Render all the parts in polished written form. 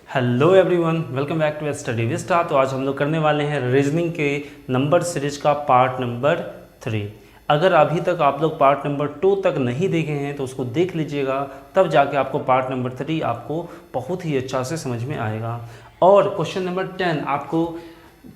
Hello everyone, welcome back to Study Vista. तो आज हम लोग करने वाले हैं रीजनिंग के नंबर सीरीज का पार्ट नंबर 3। अगर अभी तक आप लोग पार्ट नंबर 2 तक नहीं देखे हैं तो उसको देख लीजिएगा, तब जाके आपको पार्ट नंबर 3 आपको बहुत ही अच्छा से समझ में आएगा। और क्वेश्चन नंबर 10 आपको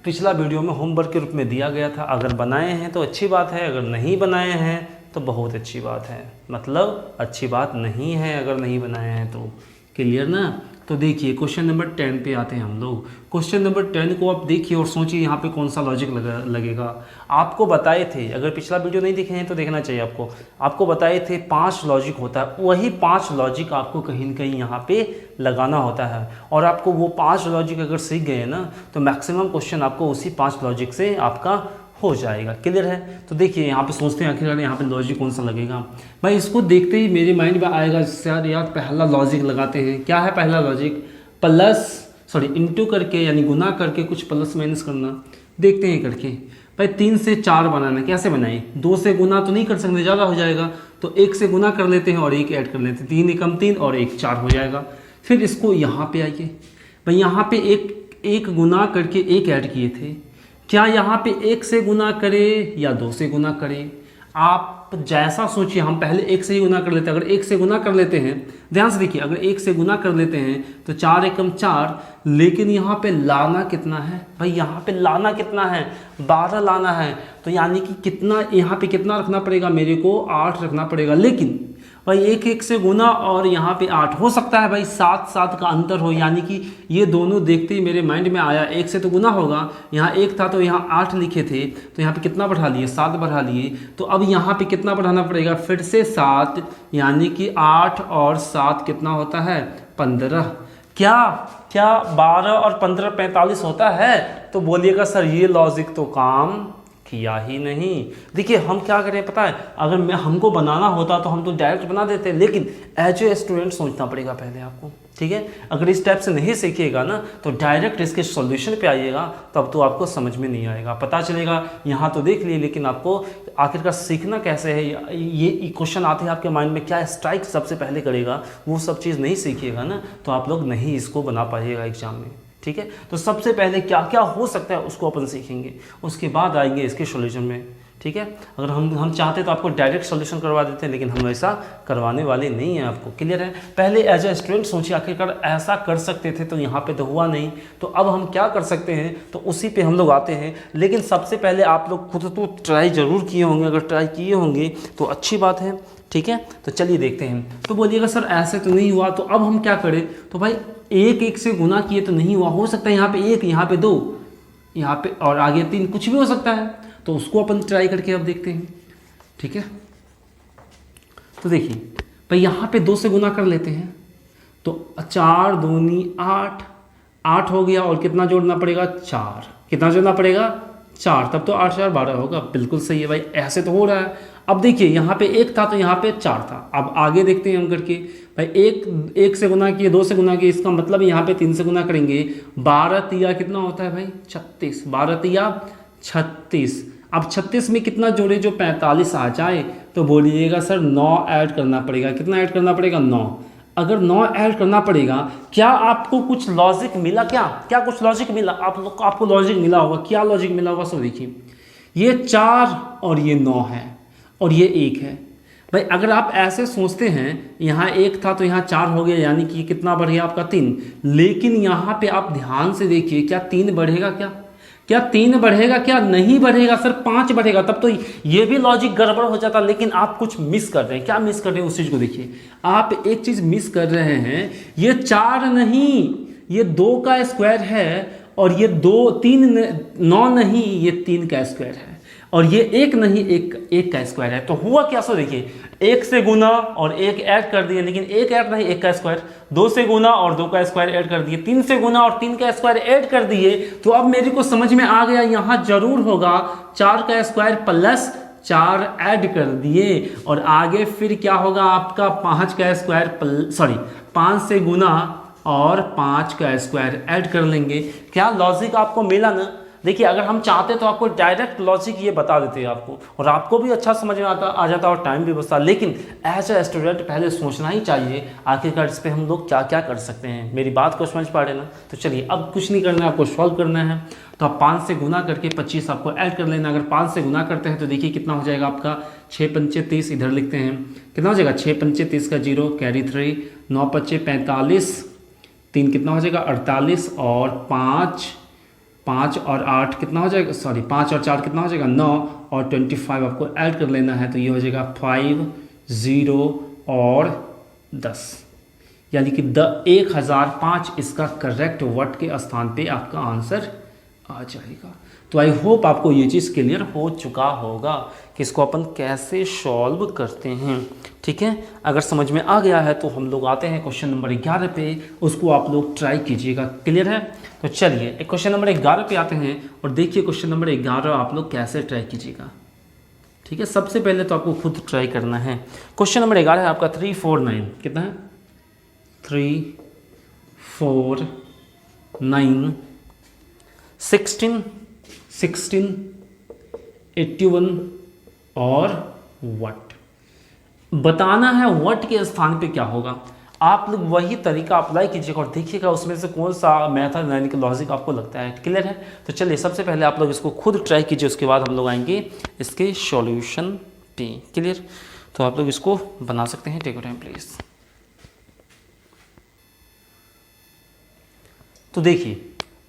पिछला वीडियो में होमवर्क के रूप में दिया गया था। अगर बनाए हैं तो अच्छी बात है, अगर नहीं बनाए हैं तो बहुत अच्छी बात है। मतलब अच्छी बात नहीं है अगर नहीं बनाए हैं तो। क्लियर ना? तो देखिए क्वेश्चन नंबर 10 पे आते हैं हम लोग। क्वेश्चन नंबर 10 को आप देखिए और सोचिए यहाँ पे कौन सा लॉजिक लगेगा। आपको बताए थे, अगर पिछला वीडियो नहीं देखे हैं तो देखना चाहिए आपको बताए थे 5 लॉजिक होता है। वही 5 लॉजिक आपको कहीं न कहीं यहाँ पे लगाना होता है। और आपको वो 5 लॉजिक अगर सीख गए ना तो मैक्सिमम क्वेश्चन आपको उसी 5 लॉजिक से आपका हो जाएगा। क्लियर है? तो देखिए यहाँ पे सोचते हैं आखिर यहाँ पे लॉजिक कौन सा लगेगा। भाई इसको देखते ही मेरे माइंड में आएगा यार पहला लॉजिक लगाते हैं। क्या है पहला लॉजिक? इंटू करके यानी गुना करके कुछ प्लस माइनस करना। देखते हैं करके। भाई 3 से 4 बनाना, कैसे बनाए? 2 से गुना तो नहीं कर सकते, ज़्यादा हो जाएगा, तो 1 से गुना कर लेते हैं और 1 ऐड कर लेते हैं। 3 एकम 3 और 1 4 हो जाएगा। फिर इसको यहाँ पे आइए। भाई यहाँ पे एक गुना करके 1 ऐड किए थे। क्या यहाँ पे 1 से गुना करें या 2 से गुना करें? आप जैसा सोचिए। हम पहले 1 से ही गुना कर लेते हैं। अगर 1 से गुना कर लेते हैं, ध्यान से देखिए, अगर 1 से गुना कर लेते हैं तो 4 एकम 4, लेकिन यहाँ पे लाना कितना है? भाई यहाँ पे लाना कितना है? 12 लाना है। तो यानी कि कितना यहाँ पे कितना रखना पड़ेगा? मेरे को 8 रखना पड़ेगा। लेकिन भाई 1 से गुना और यहाँ पे 8 हो सकता है भाई 7 का अंतर हो, यानी कि ये दोनों देखते ही मेरे माइंड में आया 1 से तो गुना होगा। यहाँ 1 था तो यहाँ 8 लिखे थे, तो यहाँ पे कितना बढ़ा लिए? 7 बढ़ा लिए। तो अब यहाँ पे कितना बढ़ाना पड़ेगा? फिर से 7, यानी कि 8 और 7 कितना होता है? 15। क्या 12 और 15 45 होता है? तो बोलिएगा सर ये लॉजिक तो काम किया ही नहीं। देखिए हम क्या करें पता है, अगर हमको बनाना होता तो हम तो डायरेक्ट बना देते, लेकिन एज ए स्टूडेंट सोचना पड़ेगा पहले आपको। ठीक है? अगर इस टाइप से नहीं सीखिएगा ना तो डायरेक्ट इसके सॉल्यूशन पे आइएगा, तब तो आपको समझ में नहीं आएगा। पता चलेगा यहाँ तो देख लिए, लेकिन आपको आखिरकार सीखना कैसे है, ये क्वेश्चन आते हैं आपके माइंड में, क्या स्ट्राइक सबसे पहले करेगा, वो सब चीज़ नहीं सीखिएगा ना तो आप लोग नहीं इसको बना पाइएगा एग्जाम में। ठीक है? तो सबसे पहले क्या क्या हो सकता है उसको अपन सीखेंगे, उसके बाद आएंगे इसके सॉल्यूशन में। ठीक है? अगर हम चाहते तो आपको डायरेक्ट सॉल्यूशन करवा देते हैं, लेकिन हम ऐसा करवाने वाले नहीं हैं आपको। क्लियर है? पहले एज ए स्टूडेंट सोचिए, आखिरकार ऐसा कर सकते थे तो यहाँ पे तो हुआ नहीं, तो अब हम क्या कर सकते हैं, तो उसी पे हम लोग आते हैं। लेकिन सबसे पहले आप लोग खुद तो ट्राई ज़रूर किए होंगे, अगर ट्राई किए होंगे तो अच्छी बात है। ठीक है? तो चलिए देखते हैं। तो बोलिएगा सर ऐसे तो नहीं हुआ, तो अब हम क्या करें? तो भाई 1 से गुना किए तो नहीं हुआ, हो सकता है यहाँ पे 1, यहाँ पे 2, यहाँ पे और आगे 3, कुछ भी हो सकता है। तो उसको अपन ट्राई करके अब देखते हैं। ठीक है? तो देखिए भाई यहाँ पे 2 से गुना कर लेते हैं, तो 4 दूनी 8 हो गया, और कितना जोड़ना पड़ेगा? 4। कितना जोड़ना पड़ेगा? 4। तब तो 8 4 12 होगा। बिल्कुल सही है भाई, ऐसे तो हो रहा है। अब देखिए यहाँ पे 1 था तो यहाँ पे 4 था। अब आगे देखते हैं हम करके। भाई 1 से गुना किए, 2 से गुना किए, इसका मतलब यहाँ पे 3 से गुना करेंगे। 12 तिया कितना होता है भाई? 36। 12 तिया 36। अब 36 में कितना जोड़े जो 45 आ जाए? तो बोलिएगा सर 9 ऐड करना पड़ेगा। कितना ऐड करना पड़ेगा? 9। अगर 9 ऐड करना पड़ेगा, क्या आपको कुछ लॉजिक मिला? क्या कुछ लॉजिक मिला? आपको लॉजिक मिला होगा। क्या लॉजिक मिला होगा? सो देखिए, ये 4 और ये 9 है और ये 1 है। भाई अगर आप ऐसे सोचते हैं, यहाँ 1 था तो यहाँ 4 हो गया, यानी कि कितना बढ़ गया आपका? 3। लेकिन यहाँ पे आप ध्यान से देखिए, क्या 3 बढ़ेगा? क्या 3 बढ़ेगा? क्या नहीं बढ़ेगा सर? 5 बढ़ेगा। तब तो ये भी लॉजिक गड़बड़ हो जाता, लेकिन आप कुछ मिस कर रहे हैं। क्या मिस कर रहे हैं उस चीज़ को देखिए। आप एक चीज़ मिस कर रहे हैं, ये 4 नहीं, ये 2 का स्क्वायर है, और ये 9 नहीं, ये 3 का स्क्वायर है, और ये 1 नहीं, 1 का स्क्वायर है। तो हुआ क्या? सो देखिए, 1 से गुना और 1 ऐड कर दिए, लेकिन 1 ऐड नहीं, 1 का स्क्वायर। 2 से गुना और 2 का स्क्वायर ऐड कर दिए। 3 से गुना और 3 का स्क्वायर ऐड कर दिए। तो अब मेरे को समझ में आ गया, यहाँ जरूर होगा 4 का स्क्वायर प्लस 4 ऐड कर दिए, और आगे फिर क्या होगा आपका? 5 का स्क्वायर 5 से गुना और 5 का स्क्वायर ऐड कर लेंगे। क्या लॉजिक आपको मिला ना? देखिए अगर हम चाहते तो आपको डायरेक्ट लॉजिक ये बता देते हैं आपको, और आपको भी अच्छा समझ में आ जाता और टाइम भी बचता, लेकिन एज ए स्टूडेंट पहले सोचना ही चाहिए आखिरकार इस पर हम लोग क्या क्या कर सकते हैं। मेरी बात को समझ पा रहे ना। तो चलिए अब कुछ नहीं करना है, आपको सॉल्व करना है। तो आप 5 से गुना करके 25 आपको ऐड कर लेना। अगर 5 से गुना करते हैं तो देखिए कितना हो जाएगा आपका 6 पंचे 30, इधर लिखते हैं कितना हो जाएगा 6 पंचे 30 का 0 कैरी 3, 9 पंचे 45, 3 कितना हो जाएगा 48, और 5 और 8 कितना हो जाएगा, सॉरी 5 और 4 कितना हो जाएगा 9, और 25 आपको ऐड कर लेना है। तो ये हो जाएगा 5, 0 और 10, यानी कि 1005 इसका करेक्ट वर्ड के स्थान पे आपका आंसर आ जाएगा। तो आई होप आपको ये चीज़ क्लियर हो चुका होगा कि इसको अपन कैसे सॉल्व करते हैं। ठीक है, अगर समझ में आ गया है तो हम लोग आते हैं क्वेश्चन नंबर 11 पे, उसको आप लोग ट्राई कीजिएगा। क्लियर है? तो चलिए एक क्वेश्चन नंबर 11 पे आते हैं और देखिए क्वेश्चन नंबर 11 आप लोग कैसे ट्राई कीजिएगा। ठीक है, सबसे पहले तो आपको खुद ट्राई करना है। क्वेश्चन नंबर 11 है आपका 3 4 9, कितना है 3 4 9 16 16 81 और वट। बताना है वट के स्थान पे क्या होगा। आप लोग वही तरीका अप्लाई कीजिएगा और देखिएगा उसमें से कौन सा मेथड यानी कि लॉजिक आपको लगता है। क्लियर है? तो चलिए सबसे पहले आप लोग इसको खुद ट्राई कीजिए, उसके बाद हम लोग आएंगे इसके सॉल्यूशन पे। क्लियर? तो आप लोग इसको बना सकते हैं। Take your time please. तो देखिए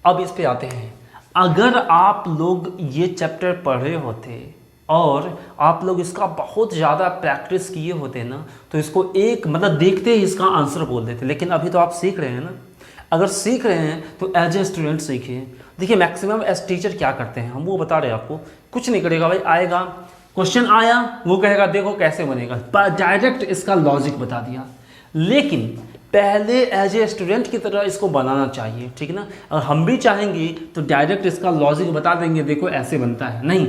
अब इस पे आते हैं। अगर आप लोग ये चैप्टर पढ़े होते और आप लोग इसका बहुत ज़्यादा प्रैक्टिस किए होते ना तो इसको एक मतलब देखते ही इसका आंसर बोल देते। लेकिन अभी तो आप सीख रहे हैं ना, अगर सीख रहे हैं तो एज ए स्टूडेंट सीखिए। देखिए मैक्सिमम एज टीचर क्या करते हैं, हम वो बता रहे हैं आपको। कुछ नहीं करेगा भाई, आएगा क्वेश्चन आया वो कहेगा देखो कैसे बनेगा, डायरेक्ट इसका लॉजिक बता दिया। लेकिन पहले एज ए स्टूडेंट की तरह इसको बनाना चाहिए। ठीक है ना? और हम भी चाहेंगे तो डायरेक्ट इसका लॉजिक बता देंगे, देखो ऐसे बनता है। नहीं,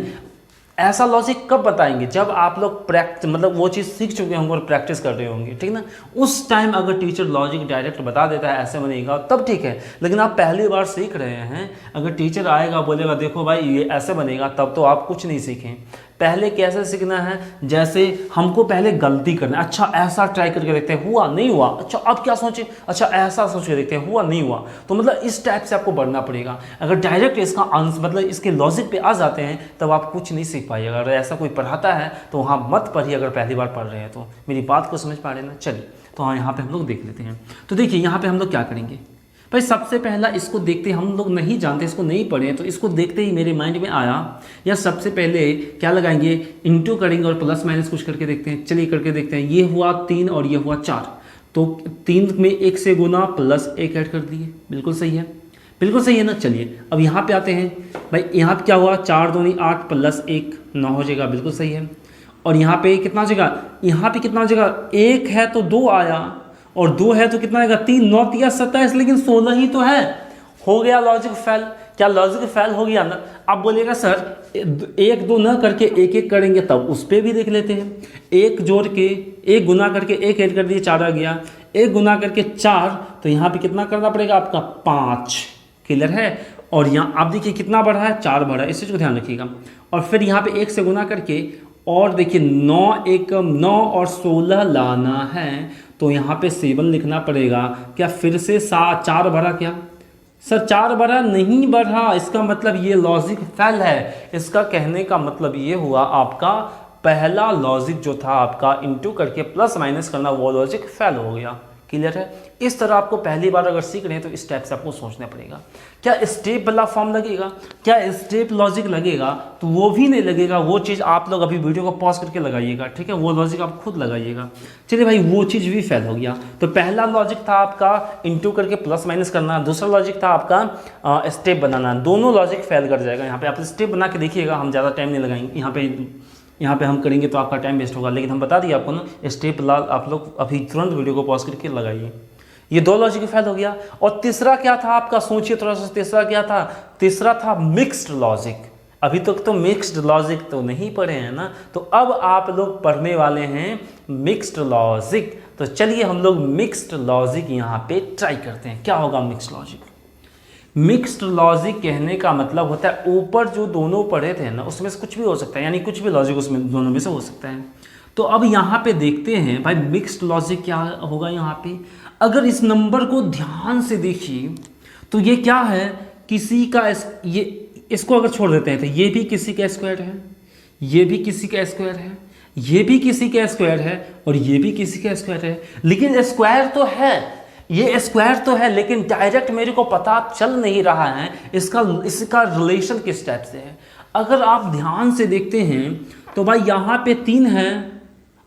ऐसा लॉजिक कब बताएंगे जब आप लोग मतलब वो चीज़ सीख चुके होंगे और प्रैक्टिस कर रहे होंगे। ठीक ना? उस टाइम अगर टीचर लॉजिक डायरेक्ट बता देता है ऐसे बनेगा तब ठीक है। लेकिन आप पहली बार सीख रहे हैं, अगर टीचर आएगा बोलेगा देखो भाई ये ऐसे बनेगा, तब तो आप कुछ नहीं सीखें। पहले कैसे सीखना है, जैसे हमको पहले गलती करना है। अच्छा ऐसा ट्राई करके देखते हैं, हुआ नहीं हुआ, अच्छा अब क्या सोचें, अच्छा ऐसा सोच के देखते हैं, हुआ नहीं हुआ। तो मतलब इस टाइप से आपको बढ़ना पड़ेगा। अगर डायरेक्ट इसका आंसर मतलब इसके लॉजिक पे आ जाते हैं तब आप कुछ नहीं सीख पाइएगा। अगर ऐसा कोई पढ़ाता है तो वहाँ मत पढ़िए, अगर पहली बार पढ़ रहे हैं तो। मेरी बात को समझ पा रहे हैं ना? चलिए तो हाँ यहाँ पे हम लोग देख लेते हैं। तो देखिए यहाँ पे हम लोग क्या करेंगे भाई, सबसे पहला इसको देखते, हम लोग नहीं जानते, इसको नहीं पढ़े, तो इसको देखते ही मेरे माइंड में आया या सबसे पहले क्या लगाएंगे, इंटू करेंगे और प्लस माइनस कुछ करके देखते हैं। चलिए करके देखते हैं। ये हुआ 3 और ये हुआ 4, तो 3 में 1 से गुना प्लस 1 ऐड कर दिए। बिल्कुल सही है, बिल्कुल सही है ना? चलिए अब यहाँ पे आते हैं भाई, यहाँ पे क्या हुआ 4 दूनी 8 प्लस 1 9 हो जाएगा। बिल्कुल सही है। और यहाँ पे कितना हो जाएगा, यहाँ पे कितना हो जाएगा, 1 है तो 2 आया और 2 है तो कितना आएगा 3, 9 3 27, लेकिन 16 ही तो है। हो गया लॉजिक फेल। क्या लॉजिक फेल हो गया ना? आप बोलिएगा सर 1 2 न करके 1 1 करेंगे, तब उस पर भी देख लेते हैं। 1 जोड़ के 1 गुना करके 1 ऐड कर दिए 4 आ गया, 1 गुना करके 4, तो यहाँ पे कितना करना पड़ेगा आपका 5। क्लियर है? और यहाँ आप देखिए कितना बढ़ा है, 4 बढ़ा है, इस चीज़ को ध्यान रखिएगा। और फिर यहाँ पे 1 से गुना करके और देखिए 9 और 16 लाना है, तो यहाँ पे 7 लिखना पड़ेगा। क्या फिर से 4 बढ़ा क्या सर? 4 बढ़ा नहीं बढ़ा, इसका मतलब ये लॉजिक फेल है। इसका कहने का मतलब ये हुआ आपका पहला लॉजिक जो था आपका इंटू करके प्लस माइनस करना, वो लॉजिक फेल हो गया। क्लियर है? इस तरह आपको पहली बार अगर सीख रहे हैं तो इस टाइप से आपको सोचना पड़ेगा। क्या स्टेप वाला फॉर्म लगेगा, क्या स्टेप लॉजिक लगेगा? तो वो भी नहीं लगेगा। वो चीज़ आप लोग अभी वीडियो को पॉज करके लगाइएगा। ठीक है? वो लॉजिक आप खुद लगाइएगा। चलिए भाई वो चीज़ भी फेल हो गया। तो पहला लॉजिक था आपका इंटू करके प्लस माइनस करना, दूसरा लॉजिक था आपका स्टेप बनाना। दोनों लॉजिक फेल कर जाएगा। यहाँ पे आप स्टेप बना के देखिएगा, हम ज़्यादा टाइम नहीं लगाएंगे। यहाँ पे हम करेंगे तो आपका टाइम वेस्ट होगा। लेकिन हम बता दिए आपको ना, स्टेप लाल आप लोग अभी तुरंत वीडियो को पॉज करके लगाइए। ये 2 लॉजिक फेल हो गया। और तीसरा क्या था आपका, सोचिए थोड़ा सा, तीसरा क्या था? तीसरा था मिक्स्ड लॉजिक। अभी तक तो मिक्स्ड लॉजिक तो नहीं पढ़े हैं ना, तो अब आप लोग पढ़ने वाले हैं मिक्स्ड लॉजिक। तो चलिए हम लोग मिक्स्ड लॉजिक यहाँ पे ट्राई करते हैं। क्या होगा मिक्स्ड लॉजिक? मिक्स्ड लॉजिक कहने का मतलब होता है ऊपर जो दोनों पढ़े थे ना उसमें से कुछ भी हो सकता है, यानी कुछ भी लॉजिक उसमें दोनों में से हो सकता है। तो अब यहाँ पे देखते हैं भाई मिक्स्ड लॉजिक क्या होगा। यहाँ पे अगर इस नंबर को ध्यान से देखिए तो ये क्या है, किसी का ये इसको अगर छोड़ देते हैं तो ये भी किसी का स्क्वायर है, ये भी किसी का स्क्वायर है, ये भी किसी का स्क्वायर है और ये भी किसी का स्क्वायर है। लेकिन स्क्वायर तो है, ये स्क्वायर तो है, लेकिन डायरेक्ट मेरे को पता चल नहीं रहा है इसका रिलेशन किस टाइप से है। अगर आप ध्यान से देखते हैं तो भाई यहाँ पे 3 है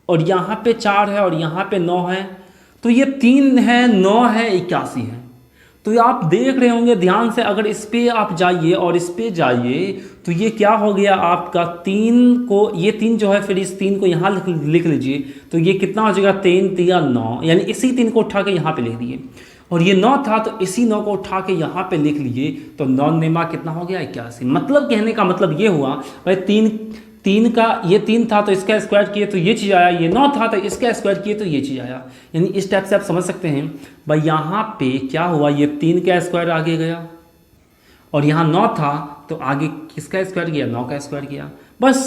और यहाँ पे 4 है और यहाँ पे 9 है, तो ये 3 है 9 है 81 है। तो आप देख रहे होंगे ध्यान से, अगर इस पे आप जाइए और इस पे जाइए तो ये क्या हो गया आपका 3 को, ये 3 जो है फिर इस 3 को यहाँ लिख लीजिए तो ये कितना हो जाएगा 3 3 9, यानी इसी 3 को उठा के यहाँ पे लिख दिए। और ये 9 था तो इसी 9 को उठा के यहाँ पे लिख लिए तो 9 नेमा कितना हो गया 81। मतलब कहने का मतलब ये हुआ भाई 3 का ये 3 था तो इसका स्क्वायर किए तो ये चीज़ आया, ये 9 था तो इसका स्क्वायर किए तो ये चीज़ आया। यानी इस टाइप से आप समझ सकते हैं भाई यहाँ पे क्या हुआ, ये 3 का स्क्वायर आगे गया और यहाँ 9 था तो आगे किसका स्क्वायर किया 9 का स्क्वायर किया। बस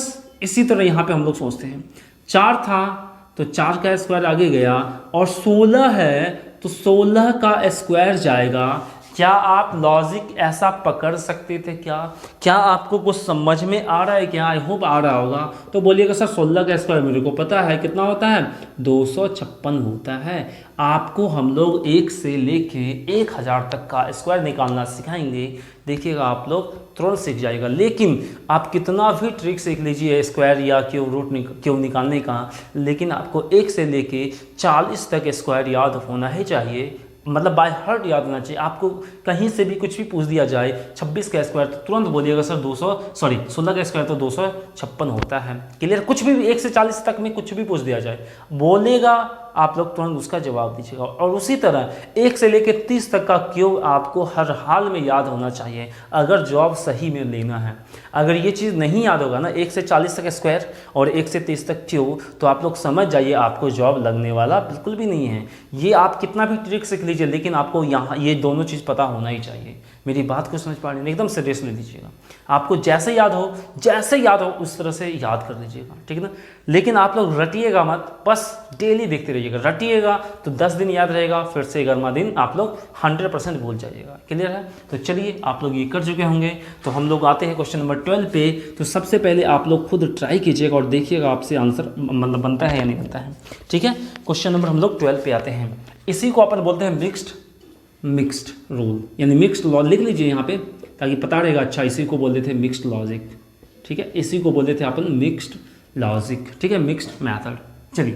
इसी तरह यहाँ पे हम लोग सोचते हैं 4 था तो 4 का स्क्वायर आगे गया और 16 है तो 16 का स्क्वायर जाएगा। क्या आप लॉजिक ऐसा पकड़ सकते थे क्या आपको कुछ समझ में आ रहा है क्या? आई होप आ रहा होगा। तो बोलिएगा सर 16 का स्क्वायर मेरे को पता है कितना होता है 256 होता है। आपको हम लोग 1 से लेके 1000 तक का स्क्वायर निकालना सिखाएंगे, देखिएगा आप लोग तुरंत सीख जाएगा। लेकिन आप कितना भी ट्रिक सीख लीजिए स्क्वायर या क्यों निकालने का, लेकिन आपको 1 से लेके 40 तक स्क्वायर याद होना ही चाहिए, मतलब बाय हार्ट याद होना चाहिए। आपको कहीं से भी कुछ भी पूछ दिया जाए 26 का स्क्वायर तो तुरंत बोलिएगा सर 16 का स्क्वायर तो 256 होता है। क्लियर? कुछ भी 1 से 40 तक में कुछ भी पूछ दिया जाए बोलेगा आप लोग तुरंत उसका जवाब दीजिएगा। और उसी तरह 1 से लेकर 30 तक का क्यूब आपको हर हाल में याद होना चाहिए अगर जवाब सही में लेना है। अगर ये चीज़ नहीं याद होगा ना 1 से 40 तक स्क्वायर और 1 से 30 तक क्यूब, तो आप लोग समझ जाइए आपको जवाब लगने वाला बिल्कुल भी नहीं है। ये आप कितना भी ट्रिक सीख लीजिए लेकिन आपको यहाँ ये दोनों चीज़ पता होना ही चाहिए। मेरी बात को समझ पा रहे हैं? एकदम सीरियस ले लीजिएगा। आपको जैसे याद हो उस तरह से याद कर लीजिएगा, ठीक है ना। लेकिन आप लोग रटिएगा मत, बस डेली देखते रहिएगा। रटिएगा तो 10 दिन याद रहेगा, फिर से 11वां दिन आप लोग 100% भूल जाइएगा। क्लियर है? तो चलिए आप लोग ये कर चुके होंगे, तो हम लोग आते हैं क्वेश्चन नंबर 12 पे। तो सबसे पहले आप लोग खुद ट्राई कीजिएगा और देखिएगा आपसे आंसर मतलब बनता है या नहीं बनता है, ठीक है। क्वेश्चन नंबर हम लोग 12 पे आते हैं। इसी को अपन बोलते हैं मिक्स्ड रूल, यानी मिक्स्ड लॉ। लिख लीजिए यहाँ पे ताकि पता रहेगा। अच्छा, इसी को बोलते थे मिक्स्ड लॉजिक, ठीक है। इसी को बोलते थे अपन मिक्स्ड लॉजिक, ठीक है, मिक्स्ड मेथड। चलिए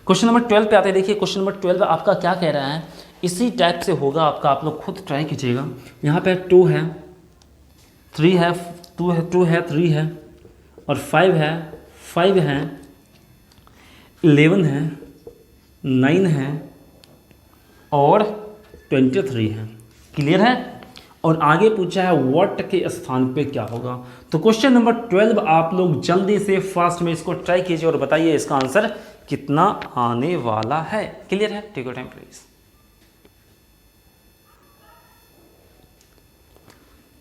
क्वेश्चन नंबर 12 पे आते हैं। देखिए क्वेश्चन नंबर 12 आपका क्या कह रहा है, इसी टाइप से होगा आपका, आप लोग खुद ट्राई कीजिएगा। यहाँ पे 2 है, 3 है, 2 है 3 है और 5 है, 11 है, 9 है और 23 है। क्लियर है? और आगे पूछा है व्हाट के स्थान पे क्या होगा। तो क्वेश्चन नंबर 12 आप लोग जल्दी से फास्ट में इसको ट्राई कीजिए और बताइए इसका आंसर कितना आने वाला है। क्लियर है? Take your time please.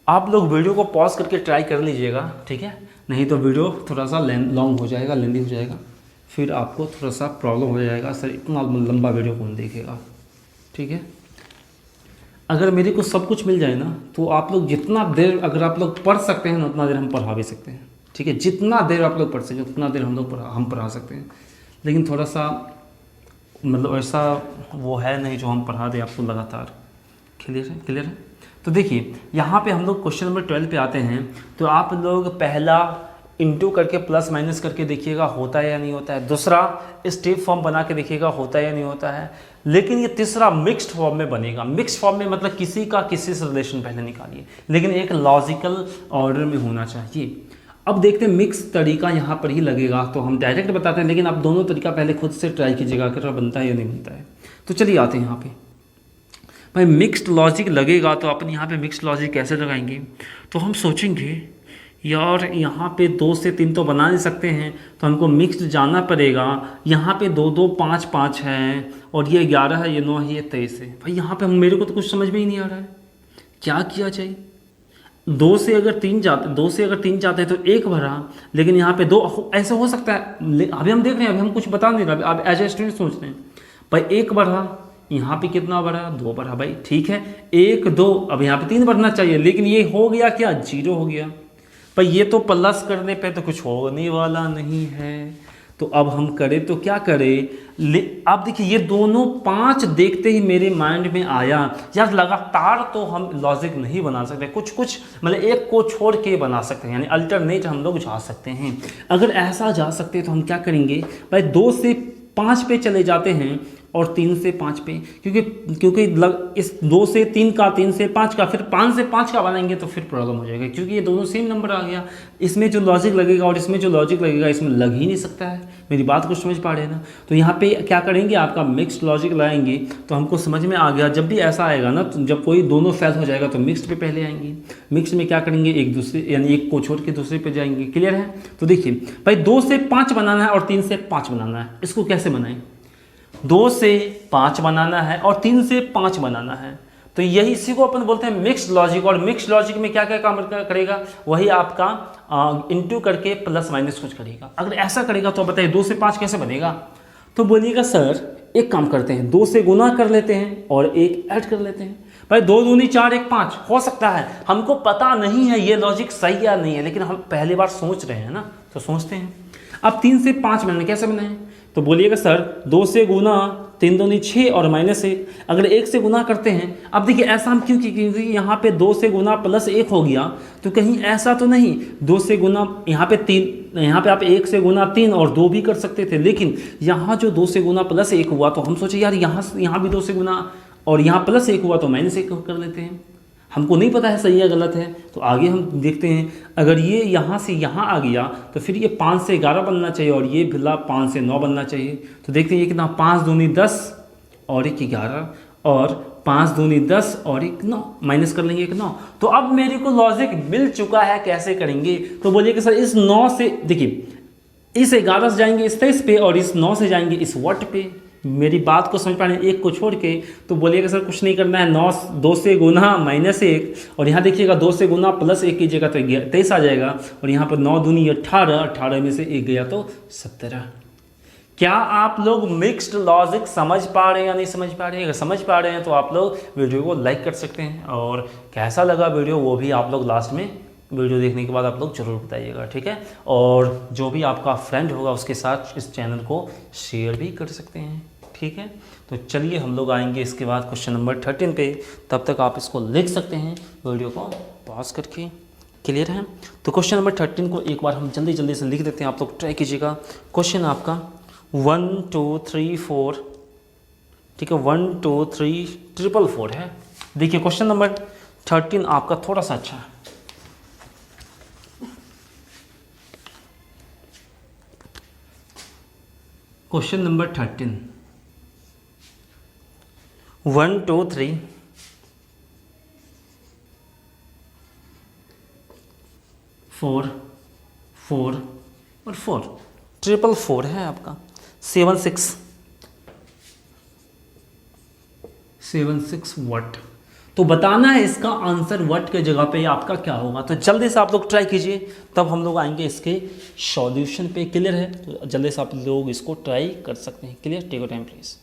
आप लोग वीडियो को पॉज करके ट्राई कर लीजिएगा, ठीक है, नहीं तो वीडियो थोड़ा सा लॉन्ग हो जाएगा, लेंदी हो जाएगा, फिर आपको थोड़ा सा प्रॉब्लम हो जाएगा। सर इतना लंबा वीडियो कौन देखेगा, ठीक है। अगर मेरे को सब कुछ मिल जाए ना तो आप लोग जितना देर अगर आप लोग पढ़ सकते हैं ना उतना देर हम पढ़ा भी सकते हैं, ठीक है। जितना देर आप लोग पढ़ सकें उतना देर हम पढ़ा सकते हैं। लेकिन थोड़ा सा मतलब ऐसा वो है नहीं जो हम पढ़ा दें आपको लगातार। क्लियर है? क्लियर है? तो देखिए यहाँ पे हम लोग क्वेश्चन नंबर 12 पे आते हैं। तो आप लोग पहला इंटू करके प्लस माइनस करके देखिएगा होता है या नहीं होता है। दूसरा स्टेप फॉर्म बना के देखिएगा होता है या नहीं होता है। लेकिन ये तीसरा मिक्स्ड फॉर्म में बनेगा। मिक्स्ड फॉर्म में मतलब किसी से रिलेशन पहले निकालिए, लेकिन एक लॉजिकल ऑर्डर में होना चाहिए। अब देखते हैं मिक्स तरीका यहाँ पर ही लगेगा तो हम डायरेक्ट बताते हैं, लेकिन आप दोनों तरीका पहले खुद से ट्राई कीजिएगा अगर बनता है या नहीं बनता है। तो चलिए आते हैं यहाँ पे। भाई मिक्स्ड लॉजिक लगेगा तो अपन यहाँ पे मिक्स्ड लॉजिक कैसे लगाएंगे। तो हम सोचेंगे यार यहाँ पे 2 से 3 तो बना नहीं सकते हैं, तो हमको मिक्स्ड जाना पड़ेगा। यहाँ पे 2 2 5 5 है और ये 11 है, ये 9 है, ये 23 है। भाई यहाँ पे मेरे को तो कुछ समझ में ही नहीं आ रहा है। क्या किया जाए, दो से अगर तीन जाते हैं तो एक भरा, लेकिन यहाँ पे दो, ऐसा हो सकता है। अभी हम देख रहे हैं, अभी हम कुछ बता नहीं रहे, अब एज ए स्टूडेंट सोच रहे हैं भाई एक बढ़ा, यहाँ पे कितना बढ़ा, दो बढ़ा, भाई ठीक है, एक दो, अब यहाँ पे तीन बढ़ना चाहिए, लेकिन ये हो गया क्या, जीरो हो गया। भाई ये तो प्लस करने पे तो कुछ होने वाला नहीं है, तो अब हम करें तो क्या करें, अब देखिए ये दोनों 5 देखते ही मेरे माइंड में आया यार, लगातार तो हम लॉजिक नहीं बना सकते, कुछ कुछ मतलब एक को छोड़ के बना सकते हैं, यानी अल्टरनेट हम लोग जा सकते हैं। अगर ऐसा जा सकते हैं तो हम क्या करेंगे भाई, 2 से 5 पे चले जाते हैं और 3 से 5 पे, क्योंकि इस 2 से 3 का, 3 से 5 का, फिर 5 से 5 का बनाएंगे तो फिर प्रॉब्लम हो जाएगा, क्योंकि ये दोनों सेम नंबर आ गया, इसमें जो लॉजिक लगेगा और इसमें जो लॉजिक लगेगा इसमें लग ही नहीं सकता है। मेरी बात को समझ पा रहे हैं ना। तो यहाँ पे क्या करेंगे, आपका मिक्स्ड लॉजिक लाएंगे तो हमको समझ में आ गया, जब भी ऐसा आएगा ना, तो जब कोई दोनों फेल हो जाएगा तो मिक्स्ड पे पहले आएंगे। मिक्स्ड में क्या करेंगे, एक दूसरे यानी एक को छोड़ के दूसरे पे जाएंगे। क्लियर है। तो देखिए भाई 2 से 5 बनाना है और 3 से 5 बनाना है, इसको कैसे बनाएं, 2 से 5 बनाना है और 3 से 5 बनाना है, तो यही इसी को अपन बोलते हैं मिक्स्ड लॉजिक। और मिक्स्ड लॉजिक में क्या क्या काम करेगा, वही आपका इंटू करके प्लस माइनस कुछ करेगा। अगर ऐसा करेगा तो बताइए 2 से 5 कैसे बनेगा। तो बोलिएगा सर एक काम करते हैं, 2 से गुना कर लेते हैं और एक ऐड कर लेते हैं। भाई 2 दूनी 4 1 5 हो सकता है, हमको पता नहीं है ये लॉजिक सही या नहीं है, लेकिन हम पहली बार सोच रहे हैं ना, तो सोचते हैं। अब 3 से 5 बनाने कैसे बनाए, तो बोलिएगा सर 2 से गुना 3 दूनी 6 और माइनस 1, अगर 1 से गुना करते हैं। अब देखिए ऐसा हम क्यों, क्योंकि यहाँ पे 2 से गुना प्लस 1 हो गया, तो कहीं ऐसा तो नहीं 2 से गुना, यहाँ पे 3, यहाँ पे आप 1 से गुना 3 और 2 भी कर सकते थे, लेकिन यहाँ जो 2 से गुना प्लस 1 हुआ तो हम सोचे यार यहाँ भी 2 से गुना और यहाँ प्लस 1 हुआ तो माइनस 1 कर लेते हैं। हमको नहीं पता है सही या गलत है, तो आगे हम देखते हैं। अगर ये यहाँ से यहाँ आ गया तो फिर ये 5 से 11 बनना चाहिए और ये भिला 5 से 9 बनना चाहिए। तो देखते हैं ये कितना, 5 दूनी 10 और 1 11 और 5 दूनी 10 और 1 9, माइनस कर लेंगे 1 9। तो अब मेरे को लॉजिक मिल चुका है, कैसे करेंगे। तो बोलिए कि सर इस 9 से, देखिए इस 11 से जाएंगे इस 23 पे और इस 9 से जाएंगे इस वट पे। मेरी बात को समझ पा रहे हैं, एक को छोड़ के। तो बोलिएगा सर कुछ नहीं करना है, 2 से गुना माइनस 1 और यहाँ देखिएगा 2 से गुना प्लस 1 कीजिएगा तो 23 आ जाएगा और यहाँ पर 9 दूनी 18, 18 में से 1 गया तो 17। क्या आप लोग मिक्स्ड लॉजिक समझ पा रहे हैं या नहीं समझ पा रहे हैं। अगर समझ पा रहे हैं तो आप लोग वीडियो को लाइक कर सकते हैं, और कैसा लगा वीडियो वो भी आप लोग लास्ट में वीडियो देखने के बाद आप लोग ज़रूर बताइएगा, ठीक है। और जो भी आपका फ्रेंड होगा उसके साथ इस चैनल को शेयर भी कर सकते हैं, ठीक है। तो चलिए हम लोग आएंगे इसके बाद क्वेश्चन नंबर 13 पे, तब तक आप इसको लिख सकते हैं वीडियो को पॉज करके। क्लियर है। तो क्वेश्चन नंबर 13 को एक बार हम जल्दी जल्दी से लिख देते हैं, आप लोग ट्राई कीजिएगा। क्वेश्चन आपका 1 2 3 4, ठीक है, 1 2 3 4 4 है। देखिए क्वेश्चन नंबर 13 आपका थोड़ा सा अच्छा है। क्वेश्चन नंबर 13, 1 2 3 4 4 और 4, 4 4 है आपका। 7 6 वट। तो बताना है इसका आंसर वट के जगह पे आपका क्या होगा। तो जल्दी से आप लोग ट्राई कीजिए, तब हम लोग आएंगे इसके सॉल्यूशन पे। क्लियर है। तो जल्दी से आप लोग इसको ट्राई कर सकते हैं। Clear, take your time please.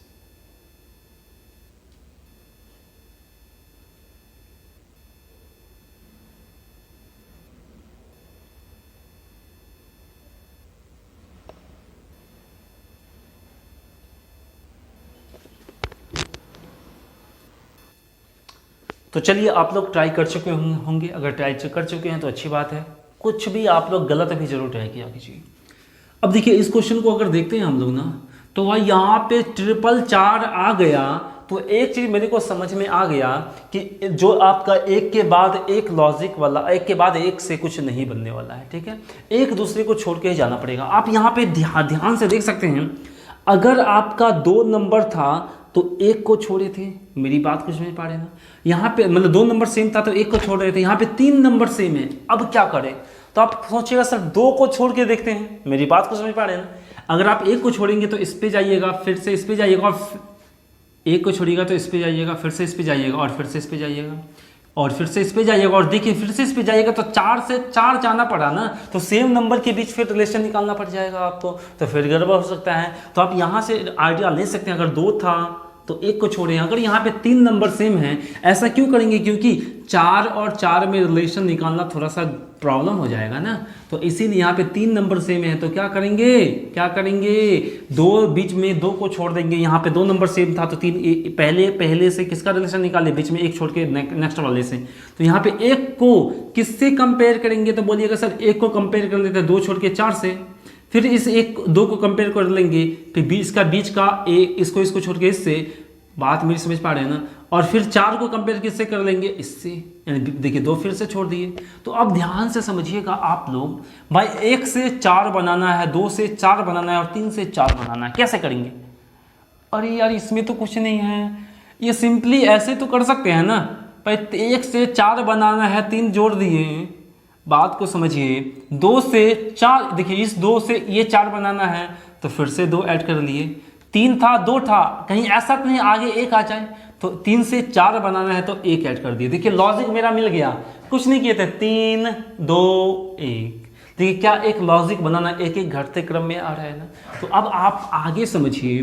तो चलिए आप लोग ट्राई कर चुके होंगे। अगर ट्राई कर चुके हैं तो अच्छी बात है, कुछ भी आप लोग गलत भी जरूर ट्राई किया कीजिए। अब देखिए इस क्वेश्चन को अगर देखते हैं हम लोग ना, तो वह यहाँ पे 4 आ गया। तो एक चीज़ मेरे को समझ में आ गया कि जो आपका एक के बाद एक लॉजिक वाला, एक के बाद एक से कुछ नहीं बनने वाला है, ठीक है। एक दूसरे को छोड़ के ही जाना पड़ेगा। आप यहाँ पे ध्यान से देख सकते हैं, अगर आपका 2 नंबर था तो एक को छोड़े थे। मेरी बात कुछ समझ पा रहे हैं ना। यहाँ पे मतलब 2 नंबर सेम था तो एक को छोड़ रहे थे। यहाँ पे 3 नंबर सेम है, अब क्या करें। तो आप सोचिएगा सर 2 को छोड़ के देखते हैं। मेरी बात को समझ पा रहे हैं ना। अगर आप एक को छोड़ेंगे तो इस पे जाइएगा, फिर से इस पे जाइएगा, और एक को छोड़िएगा तो इस पे जाइएगा, फिर से इस पे जाइएगा और फिर से इस पे जाइएगा। और फिर से इस पे जाइएगा और देखिए फिर से इस पे जाइएगा तो 4 से 4 जाना पड़ा ना, तो सेम नंबर के बीच फिर रिलेशन निकालना पड़ जाएगा आपको, तो फिर गड़बड़ हो सकता है। तो आप यहाँ से आइडिया ले सकते हैं, अगर 2 था तो 1 को छोड़े, अगर यहाँ पे 3 नंबर सेम हैं, ऐसा क्यों करेंगे, क्योंकि 4 और 4 में रिलेशन निकालना थोड़ा सा प्रॉब्लम हो जाएगा ना, तो इसीलिए यहाँ पे 3 नंबर सेम है, तो क्या करेंगे 2 बीच में 2 को छोड़ देंगे, यहाँ पे 2 नंबर सेम था तो 3 पहले से किसका रिलेशन निकाले, बीच में 1 छोड़ के नेक्स्ट वाले से, तो यहाँ पे 1 को किससे कंपेयर करेंगे, तो बोलिएगा सर 1 को कंपेयर कर लेते हैं 2 छोड़ के 4 से, फिर इस 2 को कंपेयर कर लेंगे, फिर बीच का इसको छोड़ के इससे, बात मेरी समझ पा रहे हैं ना, और फिर 4 को कंपेयर किससे कर लेंगे, इससे, यानी देखिए 2 फिर से छोड़ दिए। तो अब ध्यान से समझिएगा आप लोग, भाई 1 से 4 बनाना है, 2 से 4 बनाना है और 3 से 4 बनाना है, कैसे करेंगे, अरे यार इसमें तो कुछ नहीं है, ये सिंपली ऐसे तो कर सकते हैं ना भाई, 1 से 4 बनाना है, 3 जोड़ दिए, बात को समझिए, 2 से 4, देखिए इस 2 से ये 4 बनाना है तो फिर से 2 ऐड कर लिए, 3 था 2 था, कहीं ऐसा तो नहीं आगे 1 आ जाए, तो 3 से 4 बनाना है तो 1 ऐड कर दिए, देखिए लॉजिक मेरा मिल गया, कुछ नहीं किए थे, 3 2 1, देखिए क्या एक लॉजिक बनाना, एक घटते क्रम में आ रहा है ना। तो अब आप आगे समझिए,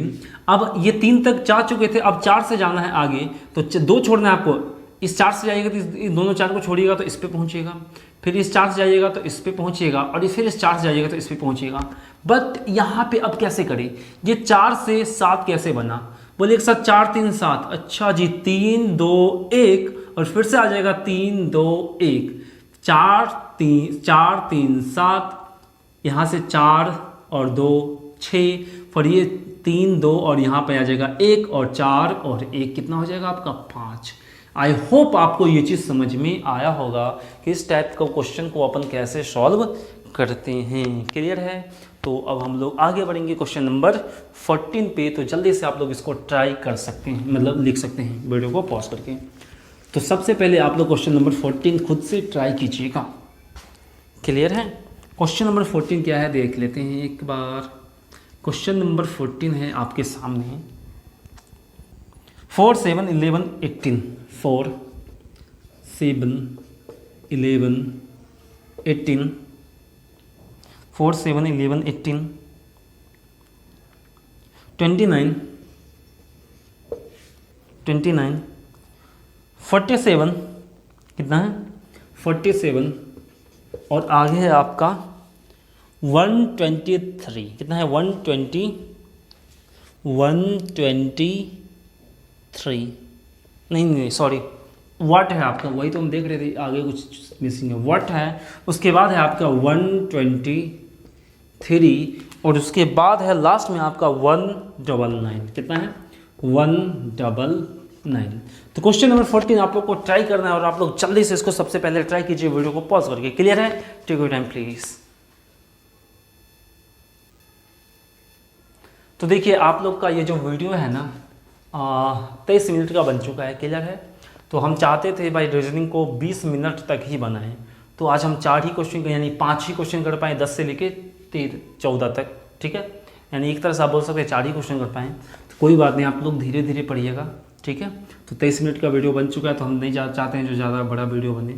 अब ये 3 तक जा चुके थे, अब 4 से जाना है आगे, तो 2 छोड़ना है आपको, इस 4 से जाइएगा तो इस दोनों 4 को छोड़िएगा तो इस पे पहुंचिएगा, फिर इस 4 से जाइएगा तो इस पे पहुंचिएगा, और फिर इस 4 से जाइएगा तो इस पे पहुंचिएगा। बट यहाँ पे अब कैसे करें, ये 4 से 7 कैसे बना, बोले एक साथ 4 3 7, अच्छा जी 3 2 1, और फिर से आ जाएगा 3 2 1, 4 3 7, यहाँ से 4 और 2 6, फिर ये 3 2 और यहाँ पे आ जाएगा 1 और 4 और 1, कितना हो जाएगा आपका 5। आई होप आपको ये चीज़ समझ में आया होगा कि इस टाइप का क्वेश्चन को अपन कैसे सॉल्व करते हैं, क्लियर है। तो अब हम लोग आगे बढ़ेंगे क्वेश्चन नंबर 14 पे, तो जल्दी से आप लोग इसको ट्राई कर सकते हैं, मतलब लिख सकते हैं वीडियो को पॉज करके। तो सबसे पहले आप लोग क्वेश्चन नंबर 14 खुद से ट्राई कीजिएगा, क्लियर है। क्वेश्चन नंबर 14 क्या है देख लेते हैं एक बार। क्वेश्चन नंबर 14 है आपके सामने, 4 7 11 18, 4 7 11 18, 4 7 11 18, 29 47, कितना है 47, और आगे है आपका 123, कितना है 123, नहीं सॉरी, वाट है आपका, वही तो हम देख रहे थे, आगे कुछ मिसिंग है, वाट है, उसके बाद है आपका 123, और उसके बाद है लास्ट में आपका 199, कितना है 199। तो क्वेश्चन नंबर 14 आप लोग को ट्राई करना है, और आप लोग जल्दी से इसको सबसे पहले ट्राई कीजिए वीडियो को पॉज करके, क्लियर है, टेक योर टाइम प्लीज। तो देखिए आप लोग का ये जो वीडियो है ना 23 मिनट का बन चुका है, क्लियर है। तो हम चाहते थे भाई रीजनिंग को 20 मिनट तक ही बनाएं, तो आज हम 4 ही क्वेश्चन यानी 5 ही क्वेश्चन कर पाएँ, 10 से लेके 14 तक, ठीक है, यानी एक तरह से आप बोल सकते हैं 4 ही क्वेश्चन कर पाएँ। तो कोई बात नहीं, आप लोग धीरे धीरे पढ़िएगा, ठीक है। तो 23 मिनट का वीडियो बन चुका है, तो हम नहीं चाहते हैं जो ज़्यादा बड़ा वीडियो बने।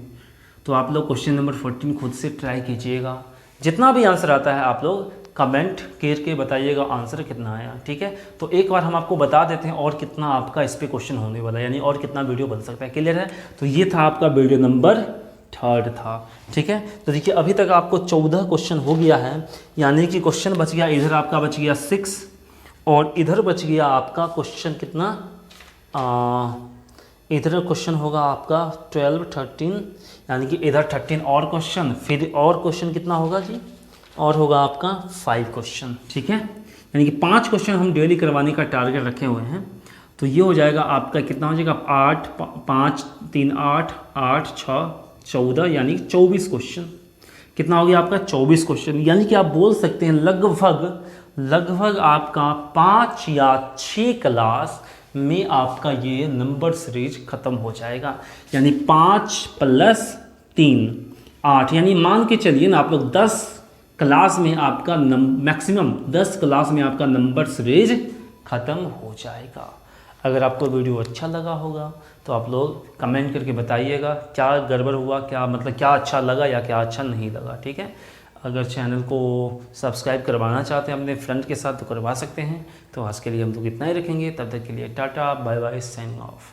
तो आप लोग क्वेश्चन नंबर 14 खुद से ट्राई कीजिएगा, जितना भी आंसर आता है आप लोग कमेंट करके बताइएगा आंसर कितना आया, ठीक है। तो एक बार हम आपको बता देते हैं और कितना आपका इस पे क्वेश्चन होने वाला है, यानी और कितना वीडियो बन सकता है, क्लियर है। तो ये था आपका वीडियो नंबर 3 था, ठीक है। तो देखिए अभी तक आपको 14 क्वेश्चन हो गया है, यानी कि क्वेश्चन बच गया, इधर आपका बच गया 6 और इधर बच गया आपका क्वेश्चन कितना, इधर क्वेश्चन होगा आपका 12 13, यानी कि इधर 13 और क्वेश्चन, फिर और क्वेश्चन कितना होगा जी, और होगा आपका 5 क्वेश्चन, ठीक है। यानी कि 5 क्वेश्चन हम डेली करवाने का टारगेट रखे हुए हैं। तो ये हो जाएगा आपका कितना हो जाएगा 8 5 3 8 8 6 14, यानी 24 क्वेश्चन। कितना हो गया आपका 24 क्वेश्चन, यानी कि आप बोल सकते हैं लगभग आपका 5 या 6 क्लास में आपका ये नंबर सीरीज खत्म हो जाएगा। यानी 5 + 3 8, यानी मान के चलिए ना आप लोग 10 क्लास में आपका मैक्सिमम 10 क्लास में आपका नंबर सीरीज खत्म हो जाएगा। अगर आपको वीडियो अच्छा लगा होगा तो आप लोग कमेंट करके बताइएगा क्या गड़बड़ हुआ, क्या मतलब क्या अच्छा लगा या क्या अच्छा नहीं लगा, ठीक है। अगर चैनल को सब्सक्राइब करवाना चाहते हैं अपने फ्रेंड के साथ तो करवा सकते हैं। तो आज के लिए हम लोग इतना ही रखेंगे, तब तक के लिए tata bye bye, signing of.